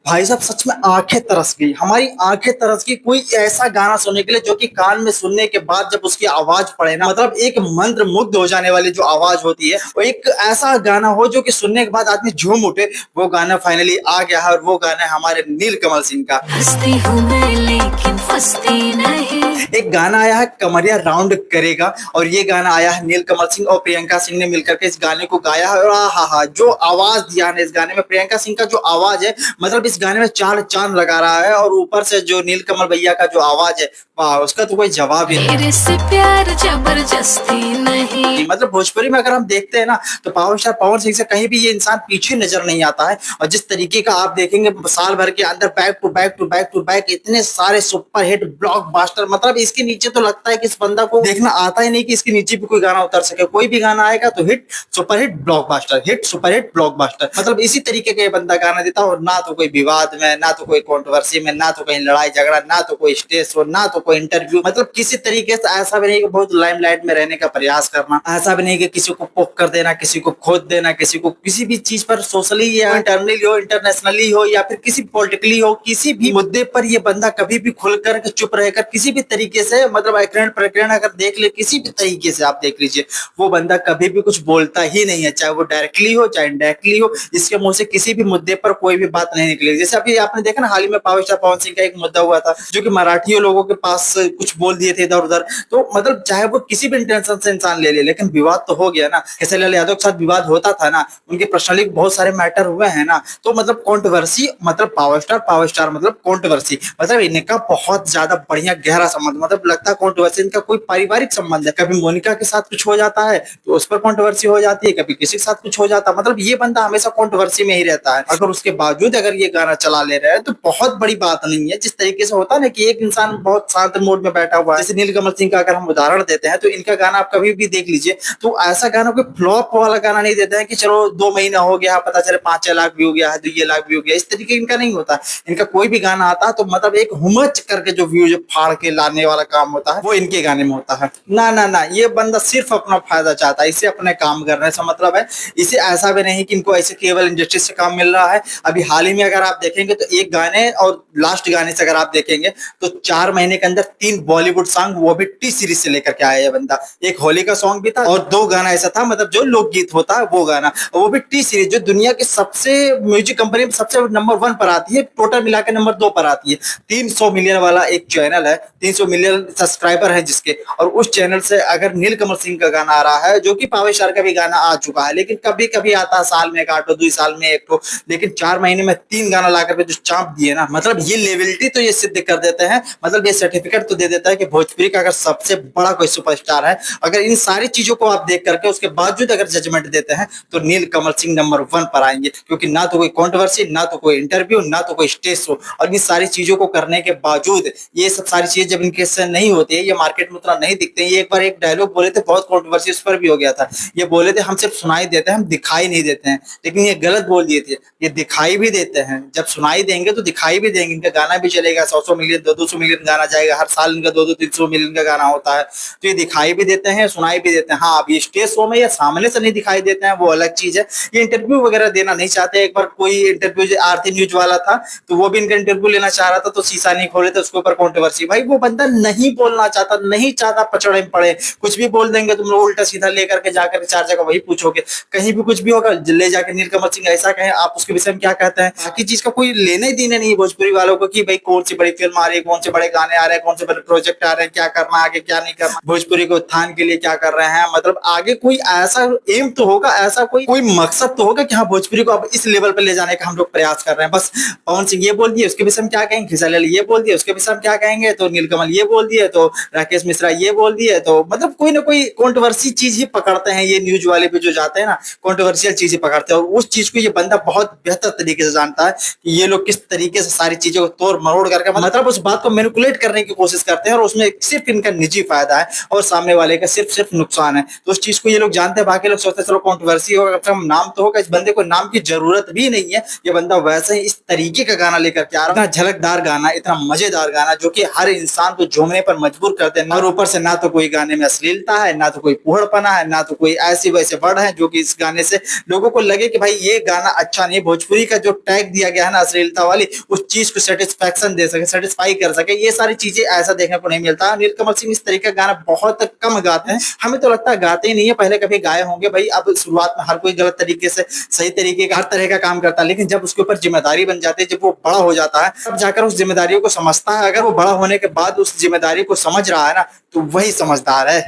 भाई साहब सच में आंखें तरस गई, हमारी आंखें तरस गई कोई ऐसा गाना सुनने के लिए जो कि कान में सुनने के बाद जब उसकी आवाज पड़े ना, मतलब एक मंत्र मुग्ध हो जाने वाली जो आवाज होती है, वो एक ऐसा गाना हो जो कि सुनने के बाद आदमी झूम उठे। वो गाना फाइनली आ गया है और वो गाना है हमारे नीलकमल सिंह का। हंसती हूँ मैं लेकिन फंसती नहीं। एक गाना आया है कमरिया राउंड करेगा, और ये गाना आया है नीलकमल सिंह और प्रियंका सिंह ने मिलकर के इस गाने को गाया है। और हा हा जो आवाज दिया है इस गाने में, प्रियंका सिंह का जो आवाज है, मतलब इस गाने में चार चांद लगा रहा है। और ऊपर से जो नीलकमल भैया का जो आवाज है, वाह, उसका तो कोई जवाब ही नहीं। मेरे से प्यार जबरदस्ती नहीं। मतलब भोजपुरी में अगर हम देखते हैं ना, तो पावर स्टार पवन सिंह से कहीं भी ये इंसान पीछे नजर नहीं आता है। और जिस तरीके का आप देखेंगे साल भर के अंदर back to back to back to back इतने सारे सुपर हिट ब्लॉकबस्टर, मतलब इसके नीचे तो लगता है कि इस बंदा को देखना आता ही नहीं कि इसके नीचे भी कोई गाना उतर सके। कोई भी गाना आएगा तो hit super hit blockbuster, hit super hit blockbuster, मतलब इसी तरीके का ये बंदा गाना देता है। और ना तो कोई विवाद में, ना तो कोई कंट्रोवर्सी में, ना तो कहीं लड़ाई झगड़ा, ना तो कोई स्टेज शो, ना तो कोई इंटरव्यू, मतलब किसी तरीके से ऐसा भी नहीं कि बहुत लाइमलाइट में रहने का प्रयास करना, ऐसा भी नहीं कि किसी को पोक कर देना, किसी को खोद देना, किसी को किसी भी चीज पर सोशली या इंटरनली हो, इंटरनेशनली हो, या फिर किसी पॉलिटिकली हो, किसी भी मुद्दे पर ये बंदा कभी भी खुलकर चुप रहकर किसी भी तरीके से, मतलब अग्रहण प्रकरण अगर देख ले, किसी भी तरीके से आप देख लीजिए, वो बंदा कभी भी कुछ बोलता ही नहीं है, चाहे वो डायरेक्टली हो चाहे इनडायरेक्टली हो। इसके मुंह से किसी भी मुद्दे पर कोई भी बात नहीं निकलेगी। जैसे अभी आपने देखा ना, हाल ही में पावर स्टार पवन सिंह का एक मुद्दा हुआ था जो कि मराठियों लोगों के पास कुछ बोल दिए थे इधर उधर। तो मतलब चाहे वो किसी भी इंटेंशन से इंसान ले ले, लेकिन विवाद तो हो गया ना। केसरीलाल यादव के साथ विवाद होता था ना, उनके पर्सनली बहुत सारे मैटर हुए हैं ना। तो मतलब कंट्रोवर्सी, मतलब पावर स्टार मतलब कंट्रोवर्सी, मतलब इनका बहुत ज्यादा बढ़िया गहरा संबंध, मतलब लगता है कंट्रोवर्सी इनका कोई पारिवारिक संबंध है। कभी मोनिका के साथ कुछ हो जाता है तो उस पर कंट्रोवर्सी हो जाती है, कभी किसी के साथ कुछ हो जाता है। मतलब ये बंदा हमेशा कंट्रोवर्सी में ही रहता है। अगर उसके बावजूद अगर ये गाना चला ले रहे हैं तो बहुत बड़ी बात नहीं है। जिस तरीके से होता है ना कि एक इंसान बहुत शांत मोड में बैठा हुआ है, जैसे नीलकमल सिंह का अगर हम उदाहरण देते हैं, तो इनका गाना आप कभी भी देख लीजिए, तो ऐसा गाना कोई फ्लॉप वाला गाना नहीं देता है कि चलो 2 महीना हो गया, पता चले 5-6 लाख व्यू गया है, 2 लाख व्यू गया, इस तरीके इनका नहीं होता। इनका कोई भी गाना आता है तो मतलब एक हुमच करके जो व्यू जो फाड़ के लाने वाला काम होता है, वो इनके गाने में होता है। ना ना ना, ये बंदा सिर्फ अपना फायदा चाहता है, इसे अपने काम करने से मतलब है। इसे ऐसा भी नहीं कि इनको ऐसे केवल इंडस्ट्री से काम मिल रहा है। अभी हाल ही में अगर आप देखेंगे तो एक गाने और लास्ट गाने से अगर आप देखेंगे तो 4 महीने के अंदर 3 बॉलीवुड सॉन्ग, वो भी टी सीरीज से लेकर के आया है बंदा। एक होली का सॉन्ग भी था और 2 गाना ऐसा था, मतलब जो लोकगीत होता है वो गाना, वो भी टी सीरीज, जो दुनिया की सबसे म्यूजिक कंपनी में सबसे नंबर 1 पर आती है, टोटल मिला के नंबर 2 पर आती है। 300 मिलियन वाला एक चैनल है, 300 मिलियन सब्सक्राइबर है जिसके, और उस चैनल से अगर नीलकमल सिंह का गाना आ रहा है, जो कि पावर स्टार का भी गाना आ चुका है, लेकिन कभी कभी आता है साल में एक आठो, 2 साल में एक, तो लेकिन 4 महीने में 3 गाना लाकर के जो चांप दिए ना, मतलब ये लेवलिटी तो ये सिद्ध कर देते हैं, मतलब ये सर्टिफिकेट तो दे देता है कि भोजपुरी का अगर सबसे बड़ा कोई सुपरस्टार है। अगर इन सारी चीजों को आप देख करके उसके बावजूद अगर जजमेंट देते हैं तो नीलकमल सिंह नंबर 1 पर आएंगे, क्योंकि ना तो कोई कंट्रोवर्सी, ना तो कोई इंटरव्यू, ना तो कोई स्टेज शो, और इन सारी चीजों को करने के बावजूद ये सब सारी चीजें जब इनके से नहीं होती है, ये मार्केट में उतना नहीं दिखते हैं। ये एक बार एक डायलॉग बोले थे, बहुत कंट्रोवर्सी उस पर भी हो गया था। ये बोले थे हम सिर्फ सुनाई देते हैं, हम दिखाई नहीं देते हैं, लेकिन ये गलत बोल दिए थे। ये दिखाई भी देते हैं, जब सुनाई देंगे तो दिखाई भी देंगे। इनका गाना भी चलेगा, 100-100 मिलियन, 200-200 मिलियन गाना जाएगा हर साल, इनका 200-300 मिलियन का गाना होता है। तो ये दिखाई भी देते हैं, सुनाई भी देते हैं। हाँ, अब ये स्टेज शो में या सामने से नहीं दिखाई देते हैं, वो अलग चीज है। ये इंटरव्यू वगैरह देना नहीं चाहते। एक बार कोई इंटरव्यू आरती न्यूज वाला था, तो वो भी इनका इंटरव्यू लेना चाह रहा था, तो शीशा नहीं खोले थे, उसके ऊपर कंट्रोवर्सी। भाई वो बंदा नहीं बोलना चाहता, नहीं चाहता पचड़े में पड़े, कुछ भी बोल देंगे तुम लोग उल्टा सीधा लेकर के जाकर 4 जगह वही पूछोगे, कहीं भी कुछ भी होगा ले जाके नीलकमल सिंह ऐसा कहे, आप उसके विषय में क्या कहते हैं। बाकी चीज का कोई लेने देने नहीं भोजपुरी वालों को कि भाई कौन सी बड़ी फिल्म आ रही है, कौन से बड़े गाने आ रहे हैं, कौन से बड़े प्रोजेक्ट आ रहे हैं, क्या करना आगे क्या नहीं करना, भोजपुरी के उत्थान के लिए क्या कर रहे हैं। मतलब आगे कोई ऐसा एम तो होगा, ऐसा कोई कोई मकसद तो होगा कि हाँ भोजपुरी को अब इस लेवल पर ले जाने का हम लोग प्रयास कर रहे हैं। बस पवन सिंह ये बोल दिए उसके विषय में क्या कहेंगे, खेसारी ये बोल दिए उसके विषय में क्या कहेंगे, तो नीलकमल ये बोल दिए, तो राकेश मिश्रा ये बोल दिए, तो मतलब कोई ना कोई कंट्रोवर्सी चीज ही पकड़ते हैं। ये न्यूज वाले भी जो जाते हैं ना, कंट्रोवर्शियल चीज ही पकड़ते हैं, और उस चीज को ये बंदा बहुत बेहतर तरीके से जानता है कि ये लोग किस तरीके से सारी चीजों को तोड़ मरोड़ करके, मतलब उस बात को मैनिपुलेट करने की कोशिश करते हैं, और उसमें सिर्फ इनका निजी फायदा है और सामने वाले का सिर्फ सिर्फ नुकसान है। तो उस चीज को ये लोग जानते हैं। बाकी लोग सोचते हैं चलो कंट्रोवर्सी होगा, कम नाम तो होगा। इस बंदे को नाम की जरूरत भी नहीं है। ये बंदा वैसे ही इस तरीके का गाना लेकर के आ रहा है, इतना झलकदार गाना, इतना मजेदार गाना, जो कि हर इंसान इंसान को झूमने पर मजबूर कर देना, और ऊपर से ना तो कोई गाने में अश्लीलता है, ना तो कोई फूहड़पना है, ना तो कोई ऐसी वैसे वर्ड है जो कि इस गाने से लोगों को लगे कि भाई ये गाना अच्छा नहीं। भोजपुरी का जो टैग दिया गया है ना अश्लीलता वाली, उस चीज को सेटिस्फेक्शन दे सके, सेटिस्फाई कर सके, ये सारी चीजें ऐसा देखने को नहीं मिलता है। नीलकमल सिंह इस तरीके का गाना बहुत कम गाते हैं, हमें तो लगता है गाते ही नहीं है, पहले कभी गाए होंगे भाई। अब शुरुआत में हर कोई गलत तरीके से सही तरीके का हर तरह का काम करता है, लेकिन जब उसके ऊपर जिम्मेदारी बन जाती है, जब वो बड़ा हो जाता है, तब जाकर उस जिम्मेदारियों को समझता है। अगर वो बड़ा होने के बाद उस जिम्मेदारी को समझ रहा है ना, तो वही समझदार है।